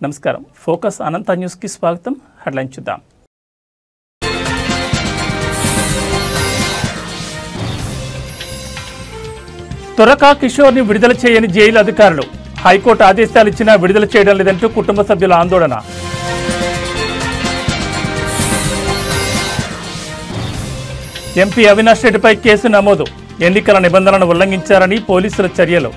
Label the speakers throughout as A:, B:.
A: నమస్కారం. ఫోకస్ అనంత న్యూస్కి స్వాగతం. హెడ్లైన్ చూద్దాం. త్వరగా కిషోర్ని విడుదల చేయని జైలు అధికారులు. హైకోర్టు ఆదేశాలు ఇచ్చినా విడుదల చేయడం లేదంటూ కుటుంబ సభ్యుల ఆందోళన. ఎంపీ అవినాష్ రెడ్డిపై కేసు నమోదు. ఎన్నికల నిబంధనలను ఉల్లంఘించారని పోలీసుల చర్యలు.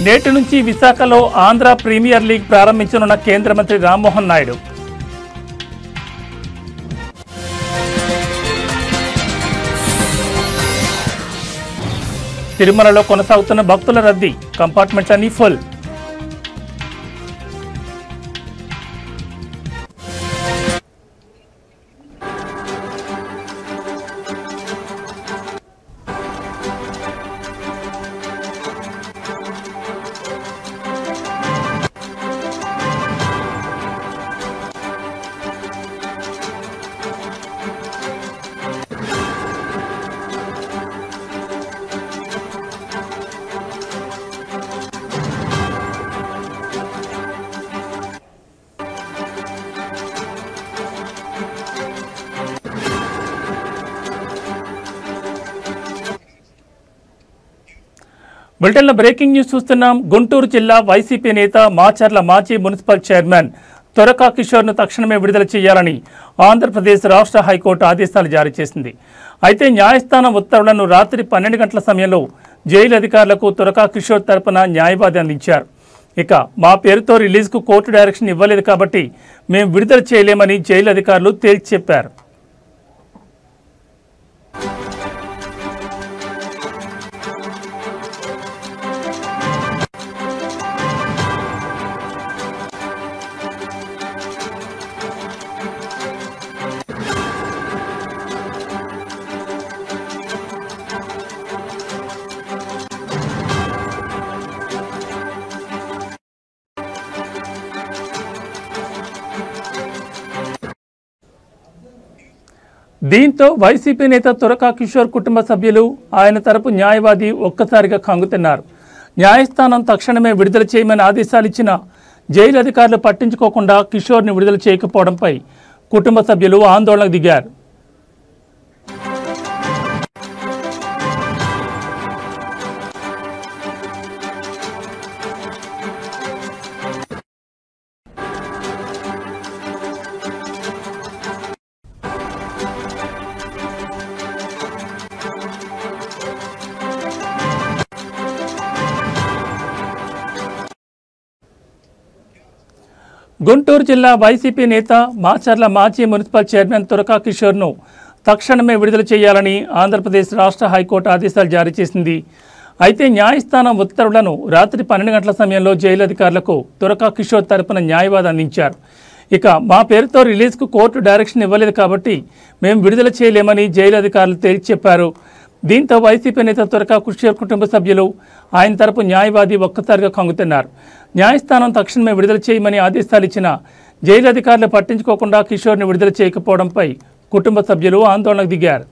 A: నేటి నుంచి విశాఖలో ఆంధ్ర ప్రీమియర్ లీగ్ ప్రారంభించనున్న కేంద్ర మంత్రి రామ్మోహన్ నాయుడు. తిరుమలలో కొనసాగుతున్న భక్తుల రద్దీ. కంపార్ట్మెంట్లన్నీ ఫుల్. బులెటిన్లో బ్రేకింగ్ న్యూస్ చూస్తున్నాం. గుంటూరు జిల్లా వైసీపీ నేత మాచర్ల మాజీ మున్సిపల్ చైర్మన్ త్వరగా కిషోర్ను తక్షణమే విడుదల చేయాలని ఆంధ్రప్రదేశ్ రాష్ట్ర హైకోర్టు ఆదేశాలు జారీ చేసింది. అయితే న్యాయస్థానం ఉత్తర్వులను రాత్రి 12 గంటల సమయంలో జైలు అధికారులకు త్వరగా కిషోర్ తరపున న్యాయవాది అందించారు. ఇక మా పేరుతో రిలీజ్కు కోర్టు డైరెక్షన్ ఇవ్వలేదు కాబట్టి మేము విడుదల చేయలేమని జైలు అధికారులు తేల్చి చెప్పారు. దీంతో వైసీపీ నేత త్వరగా కిషోర్ కుటుంబ సభ్యులు, ఆయన తరపు న్యాయవాది ఒక్కసారిగా కంగుతున్నారు. న్యాయస్థానం తక్షణమే విడుదల చేయమని ఆదేశాలు ఇచ్చిన జైలు అధికారులు పట్టించుకోకుండా కిషోర్ని విడుదల చేయకపోవడంపై కుటుంబ సభ్యులు ఆందోళనకు దిగారు. గుంటూరు జిల్లా వైసీపీ నేత మాచర్ల మాజీ మున్సిపల్ చైర్మన్ త్వరగా కిషోర్ను తక్షణమే విడుదల చేయాలని ఆంధ్రప్రదేశ్ రాష్ట్ర హైకోర్టు ఆదేశాలు జారీ చేసింది. అయితే న్యాయస్థానం ఉత్తర్వులను రాత్రి 12 గంటల సమయంలో జైలు అధికారులకు త్వరగా కిషోర్ తరపున న్యాయవాది అందించారు. ఇక మా పేరుతో రిలీజ్కు కోర్టు డైరెక్షన్ ఇవ్వలేదు కాబట్టి మేము విడుదల చేయలేమని జైలు అధికారులు తేల్చి చెప్పారు. దీంతో వైసీపీ నేత త్వరగా కిషోర్ కుటుంబ సభ్యులు, ఆయన తరపు న్యాయవాది ఒక్కసారిగా కంగుతున్నారు. న్యాయస్థానం తక్షణమే విడుదల చేయమని ఆదేశాలు ఇచ్చిన జైలు అధికారులు పట్టించుకోకుండా కిషోర్ని విడుదల చేయకపోవడంపై కుటుంబ సభ్యులు ఆందోళనకు దిగారు.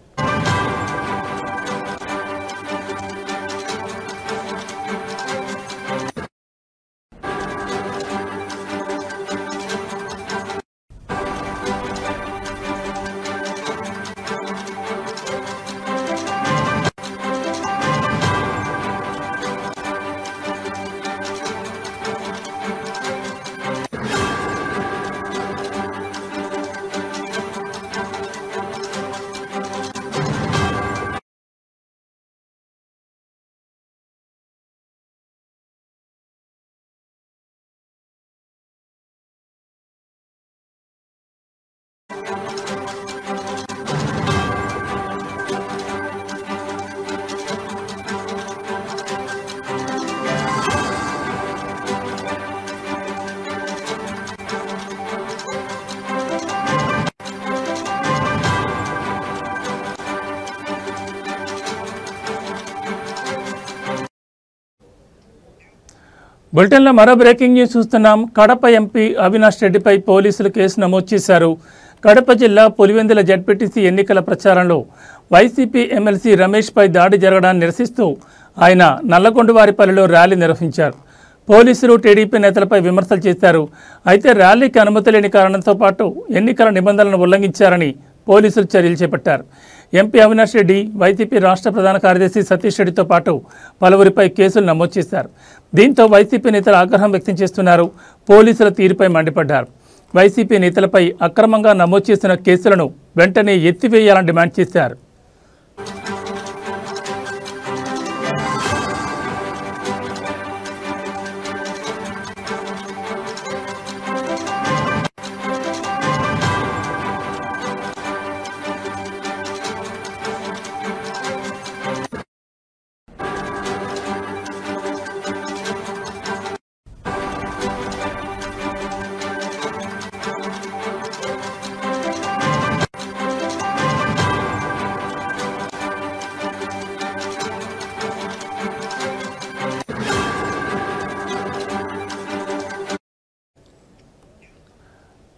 A: బులెటిన్లో మరో బ్రేకింగ్ న్యూస్ చూస్తున్నాం. కడప ఎంపీ అవినాష్ రెడ్డిపై పోలీసులు కేసు నమోదు చేశారు. కడప జిల్లా పులివెందుల జడ్పీటీసీ ఎన్నికల ప్రచారంలో వైసీపీ ఎమ్మెల్సీ రమేష్పై దాడి జరగడాన్ని నిరసిస్తూ ఆయన నల్లగొండవారిపల్లిలో ర్యాలీ నిర్వహించారు. పోలీసులు టీడీపీ నేతలపై విమర్శలు చేశారు. అయితే ర్యాలీకి అనుమతి లేని కారణంతో పాటు ఎన్నికల నిబంధనలను ఉల్లంఘించారని పోలీసులు చర్యలు చేపట్టారు. ఎంపీ అవినాష్ రెడ్డి, వైసీపీ రాష్ట్ర ప్రధాన కార్యదర్శి సతీష్ రెడ్డితో పాటు పలువురిపై కేసులు నమోదు చేశారు. దీంతో వైసీపీ నేతలు ఆగ్రహం వ్యక్తం చేస్తున్నారు. పోలీసుల తీరుపై మండిపడ్డారు. వైసీపీ నేతలపై అక్రమంగా నమోదు చేసిన కేసులను వెంటనే ఎత్తివేయాలని డిమాండ్ చేశారు.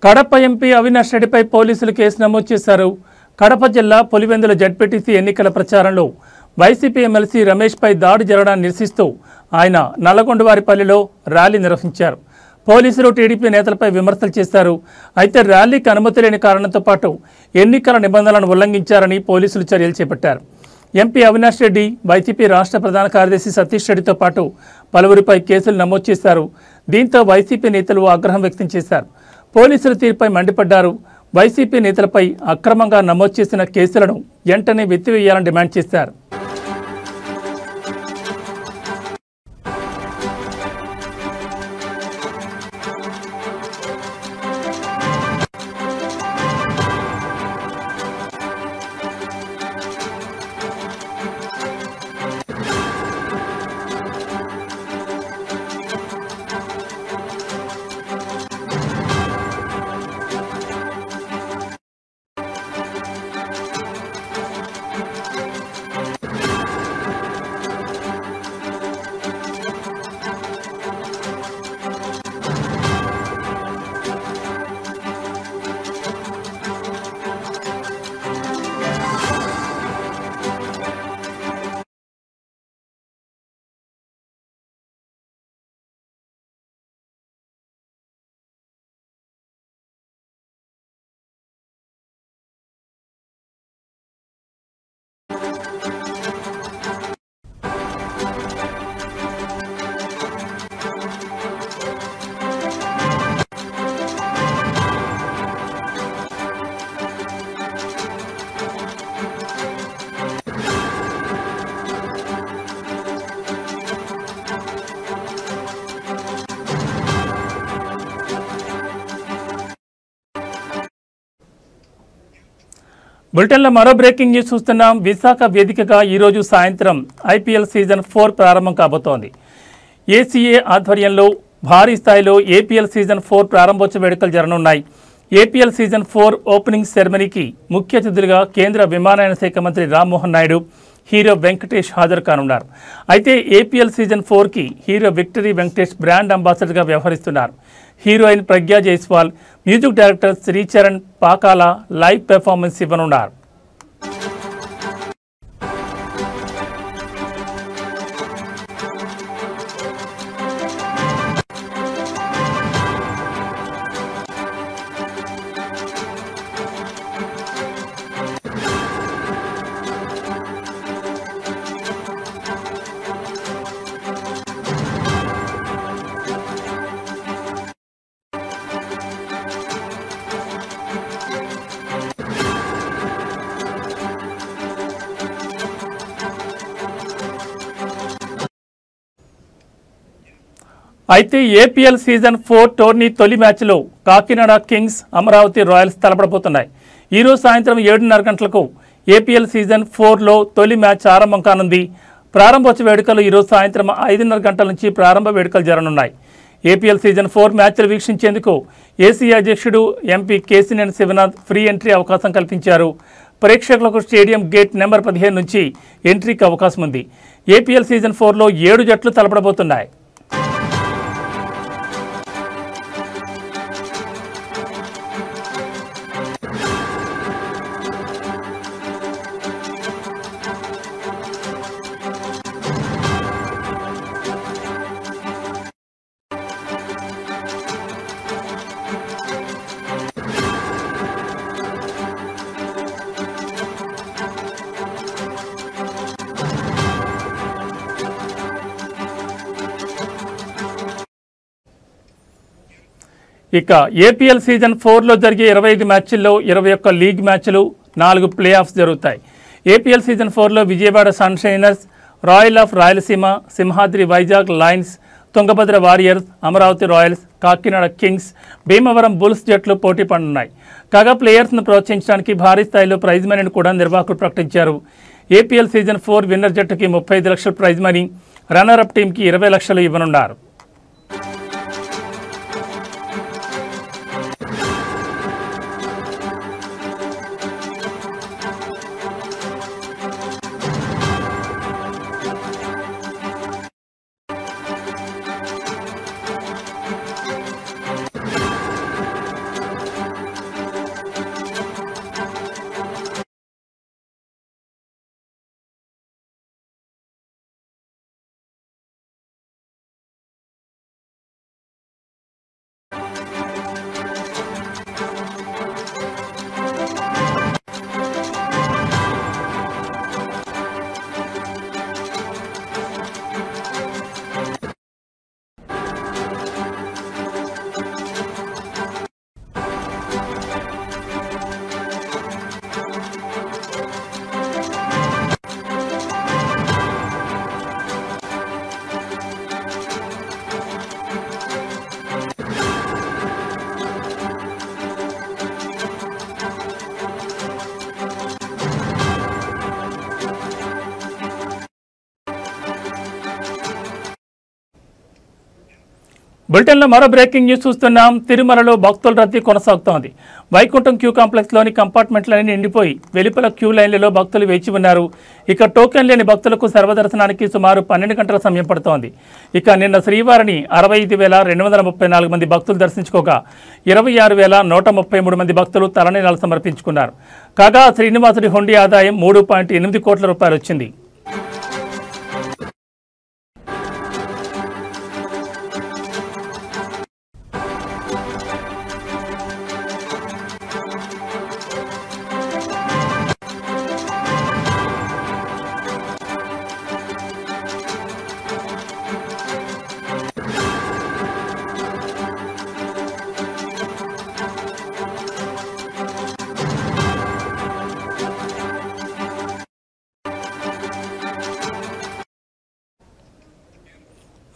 A: కడప ఎంపీ అవినాష్ రెడ్డిపై పోలీసులు కేసు నమోదు చేశారు. కడప జిల్లా పులివెందుల జడ్పీటీసీ ఎన్నికల ప్రచారంలో వైసీపీ ఎమ్మెల్సీ రమేష్పై దాడి జరగడాన్ని నిరసిస్తూ ఆయన నల్లగొండవారిపల్లిలో ర్యాలీ నిర్వహించారు. పోలీసులు టీడీపీ నేతలపై విమర్శలు చేశారు. అయితే ర్యాలీకి అనుమతి లేని కారణంతో పాటు ఎన్నికల నిబంధనలను ఉల్లంఘించారని పోలీసులు చర్యలు చేపట్టారు. ఎంపీ అవినాష్ రెడ్డి, వైసీపీ రాష్ట్ర ప్రధాన కార్యదర్శి సతీష్ రెడ్డితో పాటు పలువురిపై కేసులు నమోదు చేశారు. దీంతో వైసీపీ నేతలు ఆగ్రహం వ్యక్తం చేశారు. పోలీసుల తీరుపై మండిపడ్డారు. వైసీపీ నేతలపై అక్రమంగా నమోదు చేసిన కేసులను వెంటనే ఎత్తివేయాలని డిమాండ్ చేశారు. బులెటిన్లో మరో బ్రేకింగ్ న్యూస్ చూస్తున్నాం. విశాఖ వేదికగా ఈరోజు సాయంత్రం ఐపీఎల్ సీజన్ 4 ప్రారంభం కాబోతోంది. ఏసీఏ ఆధ్వర్యంలో భారీ స్థాయిలో ఏపీఎల్ సీజన్ 4 ప్రారంభోత్సవ వేడుకలు జరగనున్నాయి. ఏపీఎల్ సీజన్ 4 ఓపెనింగ్ సెరమనీకి ముఖ్య అతిథులుగా కేంద్ర విమానయాన శాఖ మంత్రి రామ్మోహన్ నాయుడు, హీరో వెంకటేష్ హాజరు కానున్నారు. అయితే ఏపీఎల్ సీజన్ 4కి హీరో విక్టరీ వెంకటేష్ బ్రాండ్ అంబాసిడర్గా వ్యవహరిస్తున్నారు. Heroine Pragya Jaiswal, music director Sricharan Pakala live performance ఇవ్వనున్నారు. అయితే ఏపీఎల్ సీజన్ 4 టోర్నీ తొలి మ్యాచ్లో కాకినాడ కింగ్స్, అమరావతి రాయల్స్ తలపడబోతున్నాయి. ఈరోజు సాయంత్రం 7:30 గంటలకు ఏపీఎల్ సీజన్ 4లో తొలి మ్యాచ్ ఆరంభం కానుంది. ప్రారంభోత్సవ వేడుకలు ఈరోజు సాయంత్రం 5:30 గంటల నుంచి ప్రారంభ వేడుకలు జరగనున్నాయి. ఏపీఎల్ సీజన్ 4 మ్యాచ్లు వీక్షించేందుకు ఏసీ అధ్యక్షుడు MP Kesineni Sivanath free entry అవకాశం కల్పించారు. ప్రేక్షకులకు స్టేడియం గేట్ నెంబర్ 15 నుంచి ఎంట్రీకి అవకాశం ఉంది. ఏపీఎల్ సీజన్ 4లో 7 జట్లు తలపడబోతున్నాయి. ఇక ఏపీఎల్ సీజన్ 4లో జరిగే 25 మ్యాచ్ల్లో 21 లీగ్ మ్యాచ్లు, 4 ప్లే ఆఫ్స్ జరుగుతాయి. ఏపీఎల్ సీజన్ 4లో Vijayawada sunshiners, royal of Rayalaseema, Simhadri Vizag lions, Tungabhadra warriors, Amaravati royals, Kakinada kings, Bhimavaram bulls జట్లు పోటీ పడనున్నాయి. కాగా ప్లేయర్స్ను ప్రోత్సహించడానికి భారీ స్థాయిలో ప్రైజ్ మనీని కూడా నిర్వాహకులు ప్రకటించారు. ఏపీఎల్ సీజన్ 4 విన్నర్ జట్టుకి 35 లక్షల ప్రైజ్ మనీ, రన్నర్-అప్ టీంకి 20 లక్షలు ఇవ్వనున్నారు. బులెటిన్లో మరో బ్రేకింగ్ న్యూస్ చూస్తున్నాం. తిరుమలలో భక్తుల రద్దీ కొనసాగుతోంది. వైకుంఠం క్యూ కాంప్లెక్స్లోని కంపార్ట్మెంట్లన్నీ నిండిపోయి వెలుపల క్యూ లైన్లలో భక్తులు వేచి ఉన్నారు. ఇక టోకెన్ లేని భక్తులకు సర్వదర్శనానికి సుమారు 12 గంటల సమయం పడుతోంది. ఇక నిన్న శ్రీవారిని 65,234 మంది భక్తులు దర్శించుకోగా 26,133 మంది భక్తులు తలనీలాలు సమర్పించుకున్నారు. కాగా శ్రీనివాసుడి హుండీ ఆదాయం 3.8 కోట్ల రూపాయలు వచ్చింది.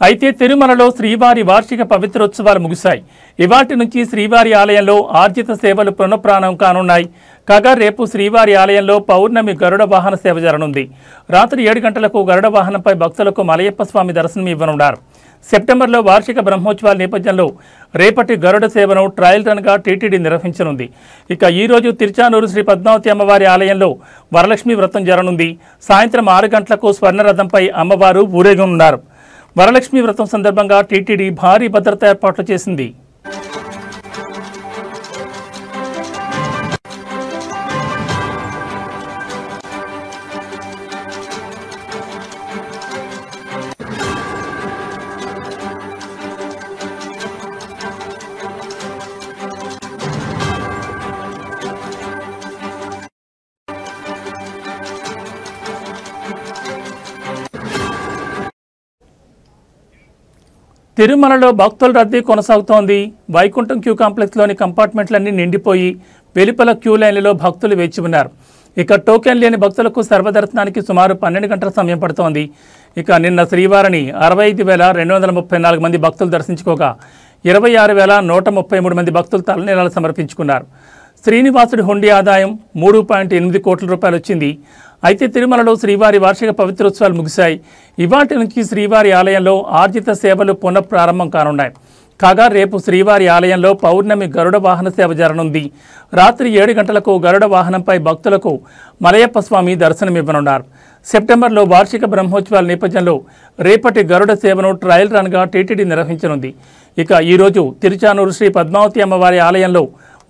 A: అయితే తిరుమలలో శ్రీవారి వార్షిక పవిత్రోత్సవాలు ముగిశాయి. ఇవాటి నుంచి శ్రీవారి ఆలయంలో ఆర్జిత సేవలు పునఃప్రారంభం కానున్నాయి. కాగా రేపు శ్రీవారి ఆలయంలో పౌర్ణమి గరుడ వాహన సేవ జరగనుంది. రాత్రి 7 గంటలకు గరుడ వాహనంపై భక్తులకు మలయప్ప స్వామి దర్శనం ఇవ్వనున్నారు. సెప్టెంబర్లో వార్షిక బ్రహ్మోత్సవాల నేపథ్యంలో రేపటి గరుడ సేవను ట్రయల్ రన్గా టీటీడీ నిర్వహించనుంది. ఇక ఈరోజు తిరుచానూరు శ్రీ పద్మావతి అమ్మవారి ఆలయంలో వరలక్ష్మి వ్రతం జరగనుంది. సాయంత్రం 6 గంటలకు స్వర్ణరథంపై అమ్మవారు ఊరేగనున్నారు. వరలక్ష్మి వ్రతం సందర్భంగా టీటీడీ భారీ భద్రతా ఏర్పాట్లు చేసింది. తిరుమలలో భక్తుల రద్దీ కొనసాగుతోంది. వైకుంఠం క్యూ కాంప్లెక్స్లోని కంపార్ట్మెంట్లన్నీ నిండిపోయి వెలుపల క్యూ లైన్లలో భక్తులు వేచి ఉన్నారు. ఇక టోకెన్ లేని భక్తులకు సర్వదర్శనానికి సుమారు 12 గంటల సమయం పడుతోంది. ఇక నిన్న శ్రీవారిని 65,234 మంది భక్తులు దర్శించుకోగా 26,133 మంది భక్తులు తలనీలాలు సమర్పించుకున్నారు. శ్రీనివాసుడి హుండీ ఆదాయం 3.8 కోట్ల రూపాయలు వచ్చింది. అయితే తిరుమలలో శ్రీవారి వార్షిక పవిత్రోత్సవాలు ముగిశాయి. ఇవాటి నుంచి శ్రీవారి ఆలయంలో ఆర్జిత సేవలు పునఃప్రారంభం కానున్నాయి. కాగా రేపు శ్రీవారి ఆలయంలో పౌర్ణమి గరుడ వాహన సేవ జరగనుంది. రాత్రి 7 గంటలకు గరుడ వాహనంపై భక్తులకు మలయప్ప స్వామి దర్శనమివ్వనున్నారు. సెప్టెంబర్లో వార్షిక బ్రహ్మోత్సవాల నేపథ్యంలో రేపటి గరుడ సేవను ట్రయల్ రన్గా టీటీడీ నిర్వహించనుంది. ఇక ఈరోజు తిరుచానూరు శ్రీ పద్మావతి అమ్మవారి ఆలయంలో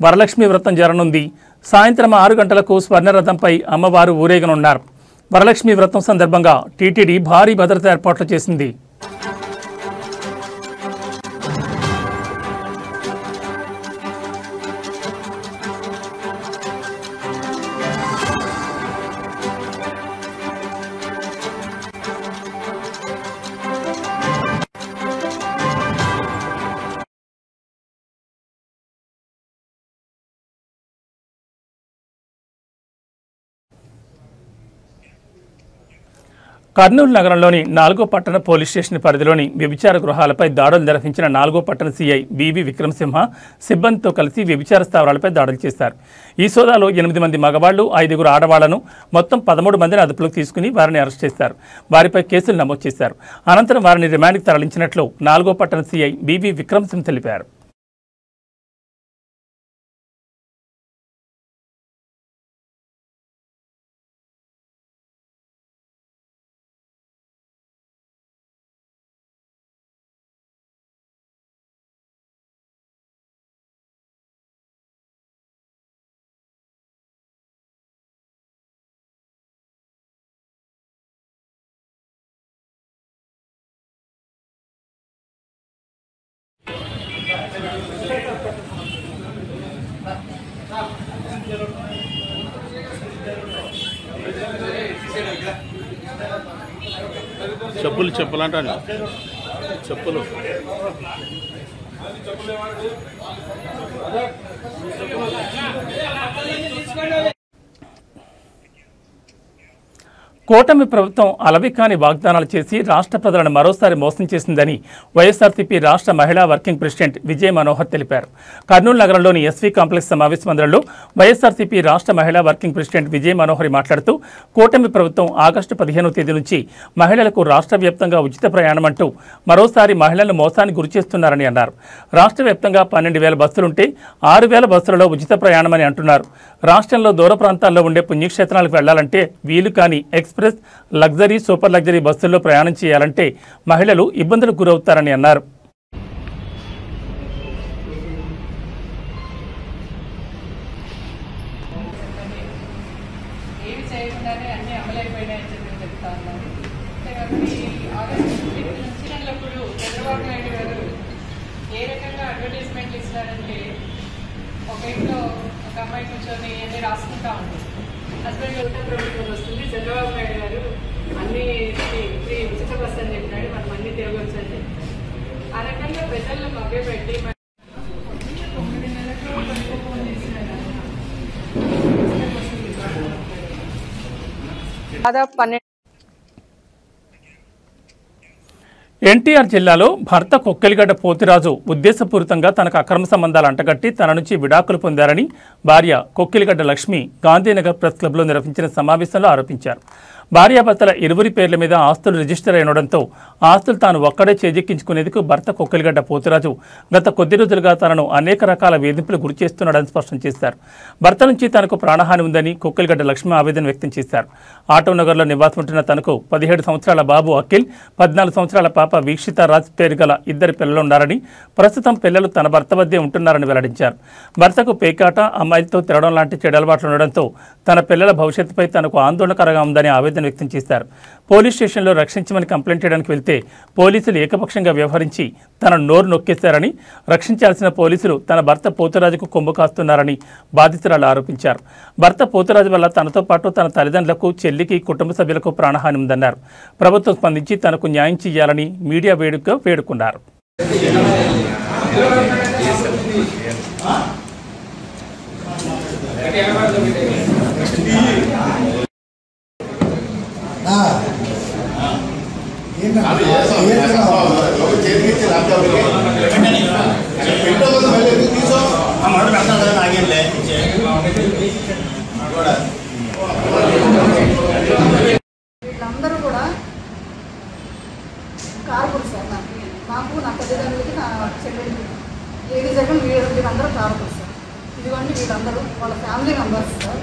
A: వరలక్ష్మి వ్రతం జరగనుంది. సాయంత్రం 6 గంటలకు స్వర్ణరథంపై అమ్మవారు ఊరేగనున్నారు. వరలక్ష్మి వ్రతం సందర్భంగా టీటీడీ భారీ భద్రతా ఏర్పాట్లు చేసింది. కర్నూలు నగరంలోని 4వ పట్టణ పోలీస్ స్టేషన్ పరిధిలోని వ్యభిచార గృహాలపై దాడులు నిర్వహించిన 4వ పట్టణ సీఐ బీవీ విక్రమసింహ సిబ్బందితో కలిసి వ్యభిచార స్థావరాలపై దాడులు చేశారు. ఈ సోదాలో 8 మంది మగవాళ్లు 5 ఆడవాళ్లను మొత్తం 13 మందిని అదుపులోకి తీసుకుని వారిని అరెస్ట్ చేశారు. వారిపై కేసులు నమోదు చేశారు. అనంతరం వారిని రిమాండ్కి తరలించినట్లు 4వ పట్టణ సీఐ బీవీ విక్రమసింహ తెలిపారు.
B: చెప్పులంటాను చెప్పులు కూటమి ప్రభుత్వం అలవికాని వాగ్దానాలు చేసి రాష్ట్ర ప్రజలను మరోసారి మోసం చేసిందని వైఎస్ఆర్సీపీ రాష్ట్ర మహిళా వర్కింగ్ ప్రెసిడెంట్ విజయ మనోహర్ తెలిపారు. కర్నూలు నగరంలోని ఎస్వీ కాంప్లెక్స్ సమావేశ మందిరంలో వైఎస్ఆర్సీపీ రాష్ట్ర మహిళా వర్కింగ్ ప్రెసిడెంట్ విజయ మనోహరి మాట్లాడుతూ కూటమి ప్రభుత్వం ఆగస్టు 15వ తేదీ నుంచి మహిళలకు రాష్ట్ర వ్యాప్తంగా ఉచిత ప్రయాణం అంటూ మరోసారి మహిళలను మోసానికి గురిచేస్తున్నారని అన్నారు. రాష్ట్ర వ్యాప్తంగా 12,000 బస్సులుంటే 6,000 బస్సులలో ఉచిత ప్రయాణమని అంటున్నారు. రాష్ట్రంలో దూర ప్రాంతాల్లో ఉండే పుణ్యక్షేత్రాలకు వెళ్లాలంటే వీలు కాని ఎక్స్ప్రెస్, లగ్జరీ, సూపర్ లగ్జరీ బస్సుల్లో ప్రయాణం చేయాలంటే మహిళలు ఇబ్బందులకు గురవుతారని అన్నారు.
C: ఏ రకంగా అడ్వర్టైజ్మెంట్ ఇస్తారంటే ఒక ఇంట్లో ఒక అమ్మాయి కూర్చొని అన్ని రాసుకుంటా ఉంటుంది. హస్బెండ్ ఉత్తర ప్రభుత్వం వస్తుంది, చంద్రబాబు నాయుడు గారు అన్ని ఫ్రీ ఉచిత బస్సు అని చెప్పినాడు, మనం అన్ని తిరగొచ్చు అని చెప్పి ఆ రకంగా ప్రజలను మభ్యపెట్టి 9 నెలలకు ఫోన్ చేసినారు. దాదాపు 12
A: ఎన్టీఆర్ జిల్లాలో భర్త కొక్కెలిగడ్డ పోతిరాజు ఉద్దేశపూరితంగా తనకు అక్రమ సంబంధాలు అంటగట్టి తన నుంచి విడాకులు పొందారని భార్య కొక్కెలిగడ్డ లక్ష్మి గాంధీనగర్ ప్రెస్ క్లబ్లో నిర్వహించిన సమావేశంలో ఆరోపించారు. భార్యాభర్తల ఇరువురి పేర్ల మీద ఆస్తులు రిజిస్టర్ అయినడంతో ఆస్తులు తాను ఒక్కడే చేజిక్కించుకునేందుకు భర్త కొక్కెలిగడ్డ పోతిరాజు గత కొద్ది రోజులుగా తనను అనేక రకాల వేధింపులు గురిచేస్తున్నాడని స్పష్టం చేశారు. భర్త నుంచి తనకు ప్రాణహాని ఉందని కొక్కెలిగడ్డ లక్ష్మి ఆవేదన వ్యక్తం చేశారు. ఆటోనగర్లో నివాసం ఉంటున్న తనకు 17 సంవత్సరాల బాబు అఖిల్, 14 సంవత్సరాల పాప వీక్షిత రాజ్ పేరు గల 2 పిల్లలున్నారని, ప్రస్తుతం పిల్లలు తన భర్త వద్దే ఉంటున్నారని వెల్లడించారు. భర్తకు పేకాట, అమ్మాయిలతో తిరగడం లాంటి చెడు అలవాట్లు ఉండడంతో తన పిల్లల భవిష్యత్తుపై తనకు ఆందోళనకరంగా ఉందని ఆవేదన వ్యక్తం చేశారు. పోలీస్ స్టేషన్లో రక్షించమని కంప్లైంట్ చేయడానికి వెళ్తే పోలీసులు ఏకపక్షంగా వ్యవహరించి తన నోరు నొక్కేశారని, రక్షించాల్సిన పోలీసులు తన భర్త పోతురాజుకు కొమ్ము కాస్తున్నారని బాధితురాలు ఆరోపించారు. భర్త పోతురాజు వల్ల తనతో పాటు తన తల్లిదండ్రులకు, చెల్లికి, కుటుంబ సభ్యులకు ప్రాణహాని ఉందన్నారు. ప్రభుత్వం స్పందించి తనకు న్యాయం చేయాలని మీడియా వేడుకగా వేడుకున్నారు.
D: వీళ్ళందరూ కూడా కారకులు సార్. నాకు నా తల్లిదండ్రులకి, నా చెల్లెలకి, ఏది జగన్ వీళ్ళందరూ కారకులు సార్. ఇదిగోండి వీళ్ళందరూ వాళ్ళ ఫ్యామిలీ మెంబర్స్ సార్.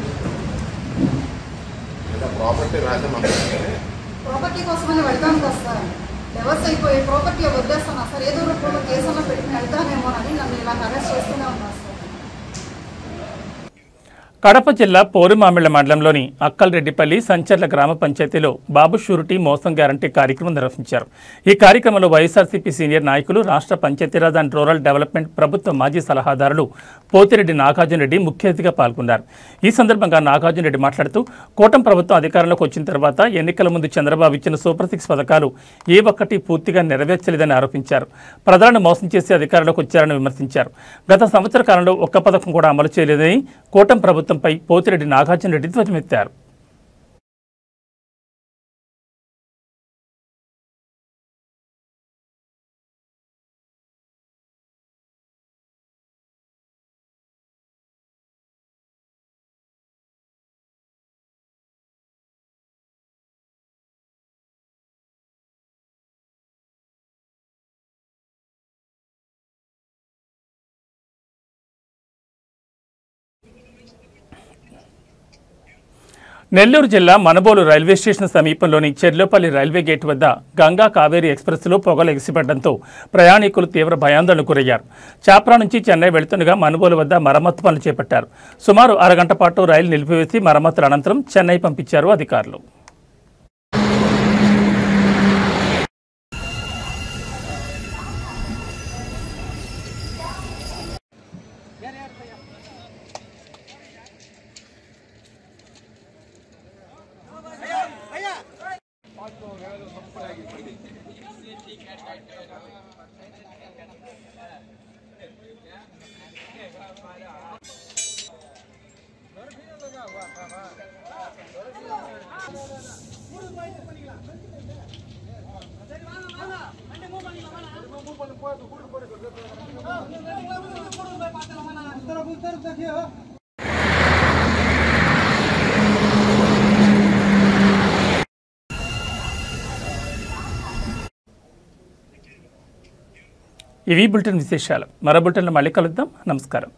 D: ప్రాపర్టీ కోసమని వెళ్తాను కదా సార్. డైవర్స్ అయిపోయి ప్రాపర్టీ వదిలేస్తాను సార్. ఏదో రూపంలో కేసులో పెట్టి వెళ్తానేమోనని నన్ను ఇలా అరెస్ట్ చేస్తూనే ఉన్నారు సార్.
A: కడప జిల్లా పోరుమామిళ్ల మండలంలోని అక్కల్రెడ్డిపల్లి సంచర్ల గ్రామ పంచాయతీలో బాబు షూరిటీ మోసం గ్యారంటీ కార్యక్రమం నిర్వహించారు. ఈ కార్యక్రమంలో వైఎస్ఆర్సీపీ సీనియర్ నాయకులు, రాష్ట్ర పంచాయతీరాజ్ అండ్ రూరల్ డెవలప్మెంట్ ప్రభుత్వ మాజీ సలహాదారులు పోతిరెడ్డి నాగార్జున రెడ్డి ముఖ్య అతిథిగా పాల్గొన్నారు. ఈ సందర్భంగా నాగార్జున రెడ్డి మాట్లాడుతూ కూటమి ప్రభుత్వం అధికారంలోకి వచ్చిన తర్వాత ఎన్నికల ముందు చంద్రబాబు ఇచ్చిన సూపర్ 6 పథకాలు ఏ ఒక్కటి పూర్తిగా నెరవేర్చలేదని ఆరోపించారు. ప్రజలను మోసం చేసి అధికారంలోకి వచ్చారని విమర్శించారు. గత సంవత్సర కాలంలో ఒక్క పథకం కూడా అమలు చేయలేదని కూటమి ప్రభుత్వంపై పోతిరెడ్డి నాగార్జున రెడ్డి ధ్వజమెత్తారు.
B: నెల్లూరు జిల్లా మనుబోలు రైల్వే స్టేషన్ సమీపంలోని చెర్లోపల్లి రైల్వే గేట్ వద్ద గంగా కావేరీ ఎక్స్ప్రెస్లో పొగలు ఎగిసిపడడంతో ప్రయాణికులు తీవ్ర భయాందోళనకు గురయ్యారు. చాప్రా నుంచి చెన్నై వెళుతుండగా మనుబోలు వద్ద మరమ్మతు పనులు చేపట్టారు. సుమారు అరగంట పాటు రైలు నిలిపివేసి మరమ్మతుల అనంతరం చెన్నై పంపించారు అధికారులు. ఇవి బులెటిన్ విశేషాలు. మరో బులెటిన్లో మళ్ళీ కలుద్దాం. నమస్కారం.